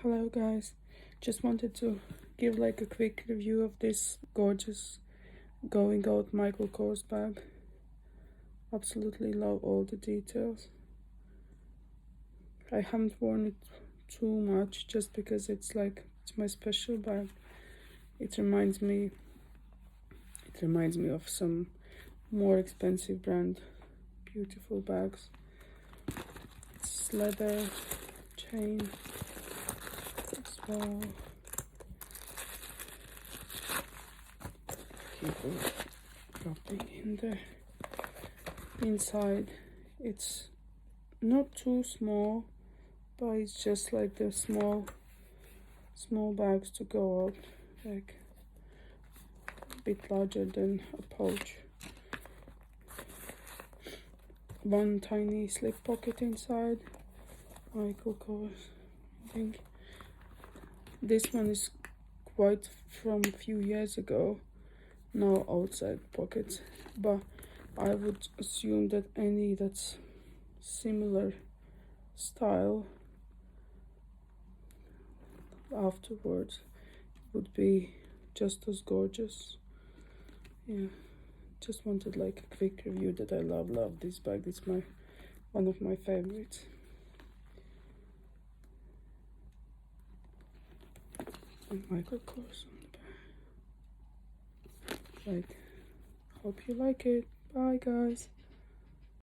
Hello guys, just wanted to give like a quick review of this gorgeous going out Michael Kors bag. Absolutely love all the details. I haven't worn it too much just because it's my special bag. It reminds me of some more expensive brand beautiful bags. It's leather chain as well. People dropping in there. Inside it's not too small, but it's just like the small bags to go out, like a bit larger than a pouch. One tiny slip pocket inside. Michael Kors, I think. This one is quite from a few years ago. No outside pockets, but I would assume that any that's similar style afterwards would be just as gorgeous. Yeah, just wanted like a quick review that I love this bag. It's one of my favorites. And Michael Kors on the back. Hope you like it. Bye guys.